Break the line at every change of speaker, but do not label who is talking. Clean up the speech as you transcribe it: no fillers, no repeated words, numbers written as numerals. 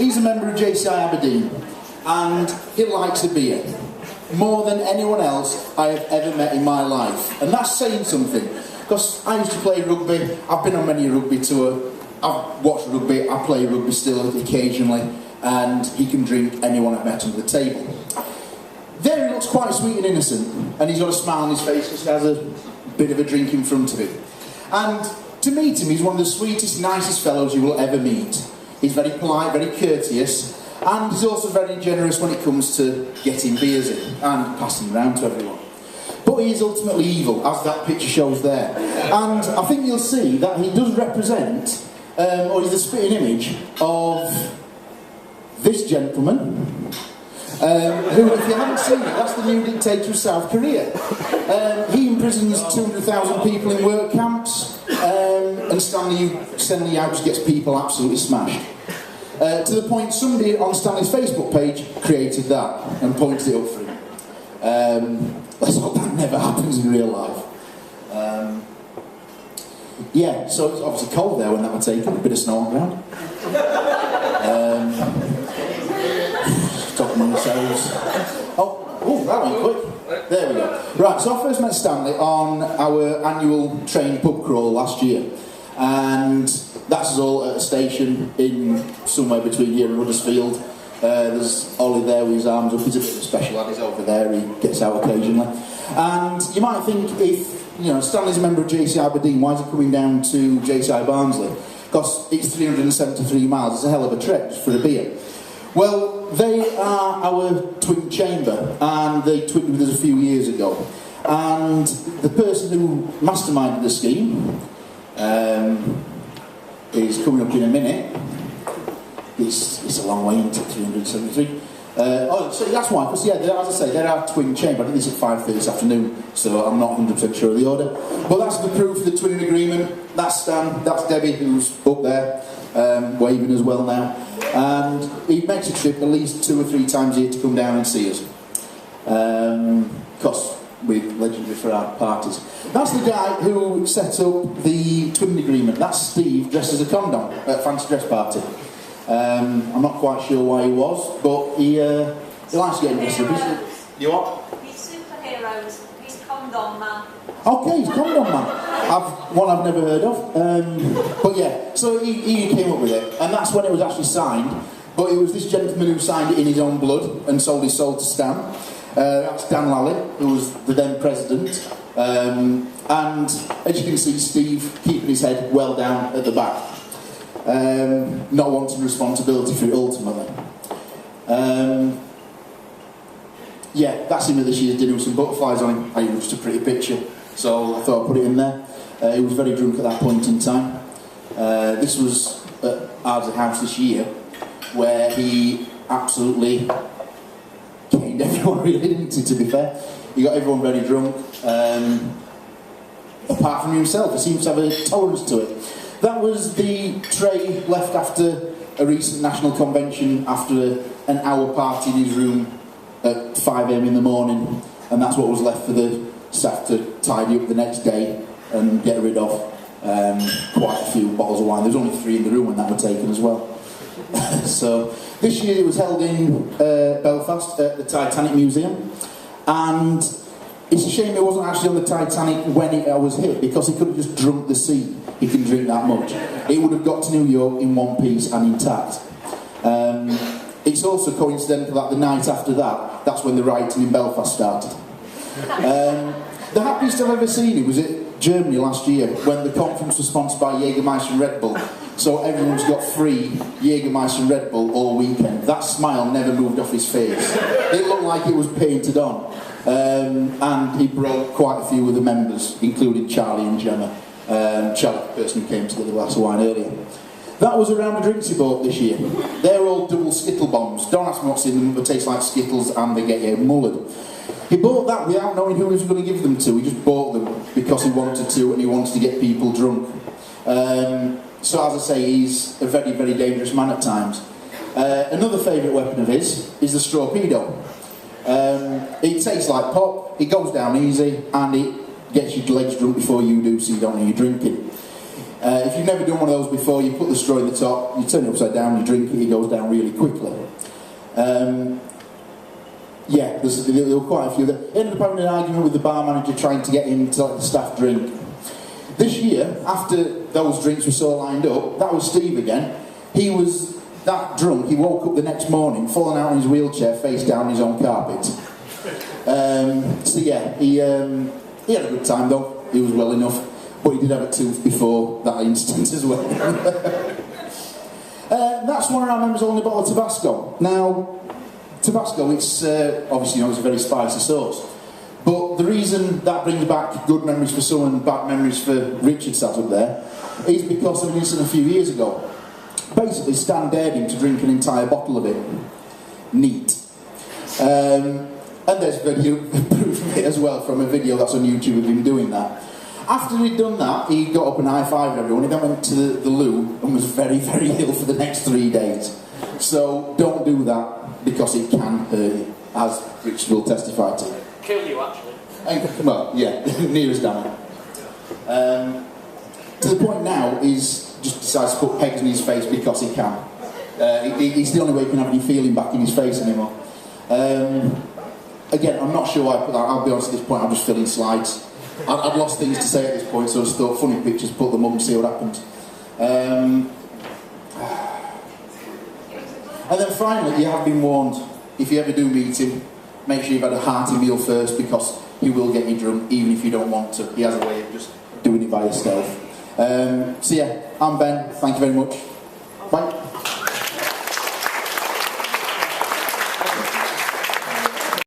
He's a member of JCI Aberdeen, and he likes a beer more than anyone else I have ever met in my life. And that's saying something, because I used to play rugby. I've been on many a rugby tour. I've watched rugby. I play rugby still occasionally, and he can drink anyone I've met under the table. There he looks quite sweet and innocent, and he's got a smile on his face because he has a bit of a drink in front of him. And to meet him, he's one of the sweetest, nicest fellows you will ever meet. He's very polite, very courteous, and he's also very generous when it comes to getting beers in and passing around to everyone. But he is ultimately evil, as that picture shows there. And I think you'll see that he does represent, or he's the spitting image of this gentleman, who, if you haven't seen it, that's the new dictator of South Korea. He imprisons 200,000 people in work camps, and Stanley Yau just gets people absolutely smashed. To the point somebody on Stanley's Facebook page created that and pointed it up for him. Let's hope that never happens in real life. Yeah, so it's obviously cold there when that was taken, a bit of snow on the ground. Talking themselves. Oh, that went quick. There we go. Right, so I first met Stanley on our annual train pub crawl last year, and that's us all at a station in somewhere between here and Huddersfield. There's Ollie there with his arms up. He's a bit of a special lad. He's over there. He gets out occasionally. And you might think, if Stanley's a member of JCI Aberdeen, why is he coming down to JCI Barnsley? Because it's 373 miles. It's a hell of a trek just for a beer. Well, they are our twin chamber, and they twinned with us a few years ago. And the person who masterminded the scheme is coming up in a minute. It's a long way into 373. So that's why, because yeah, as I say, they're our twin chamber. I think it's at 5:30 this afternoon, so I'm not 100% sure of the order. But that's the proof of the twinning agreement. That's Stan, that's Debbie, who's up there, waving as well now. And he makes a trip at least 2 or 3 times a year to come down and see us. Because we're legendary for our parties. That's the guy who set up the twinning agreement. That's Steve, dressed as a condom at a fancy dress party. I'm not quite sure why he was, but he likes getting dressed up. You what?
He's superheroes. He's condom man.
Okay, he's condom man. One I've never heard of. But yeah, so he came up with it, and that's when it was actually signed. But it was this gentleman who signed it in his own blood and sold his soul to Stan. That's Dan Lally, who was the then president. And as you can see, Steve keeping his head well down at the back. Not wanting responsibility for it ultimately. Yeah, that's him at this year's dinner with some butterflies on him. It was just a pretty picture, so I thought I'd put it in there. He was very drunk at that point in time. This was at Ardsley House this year, where he absolutely caned everyone, really, didn't he, to be fair? He got everyone very drunk, apart from himself. He seems to have a tolerance to it. That was the tray left after a recent national convention, after an hour party in his room at 5 AM in the morning, and that's what was left for the staff to tidy up the next day and get rid of. Quite a few bottles of wine. There was only 3 in the room when that were taken as well. So this year it was held in Belfast at the Titanic Museum, and it's a shame it wasn't actually on the Titanic when it was hit, because he could have just drunk the sea. He can drink that much. It would have got to New York in one piece and intact. It's also coincidental that the night after that, that's when the rioting in Belfast started. The happiest I've ever seen it was at Germany last year, when the conference was sponsored by Jägermeister and Red Bull. So everyone's got free Jägermeister and Red Bull all weekend. That smile never moved off his face. It looked like it was painted on. And he brought quite a few of the members, including Charlie and Gemma. Charlie, the person who came to get the glass of wine earlier. That was around the drinks he bought this year. They're all double Skittle bombs. Don't ask me what's in them, but they taste like Skittles and they get you mullered. He bought that without knowing who he was going to give them to. He just bought them because he wanted to, and he wanted to get people drunk. So as I say, he's a very, very dangerous man at times. Another favourite weapon of his is the Strawpedo. It tastes like pop, it goes down easy, and it gets your legs drunk before you do, so you don't know you're drinking. If you've never done one of those before, you put the straw in the top, you turn it upside down, you drink it, it goes down really quickly. Yeah, there were quite a few. They ended up having an argument with the bar manager trying to get him to let the staff drink. This year, after those drinks were so lined up, that was Steve again. He was that drunk, he woke up the next morning, falling out in his wheelchair, face down his own carpet. So yeah, he had a good time though, he was well enough, but he did have a tooth before that instance as well. That's one of our members holding a bottle of Tabasco. Now, Tabasco, it's obviously, you know, it's a very spicy sauce. But the reason that brings back good memories for some and bad memories for Richard sat up there is because of an incident a few years ago. Basically, Stan dared him to drink an entire bottle of it. Neat. And there's video proof of it as well from a video that's on YouTube of him doing that. After he'd done that, he got up and high-fived everyone. He then went to the loo and was very, very ill for the next 3 days. So don't do that because it can hurt you, as Richard will testify to.
Kill you, actually.
And, well, yeah, near as damn it. To the point now, he's just decides to put pegs in his face because he can. It's the only way he can have any feeling back in his face anymore. Again, I'm not sure why I put that. I'll be honest at this point, I'm just filling slides. I'd lost things to say at this point, so I just thought funny pictures, put them up and see what happens. And then finally, you have been warned. If you ever do meet him, make sure you've had a hearty meal first because he will get you drunk even if you don't want to. He has a way of just doing it by yourself. So yeah, I'm Ben, thank you very much.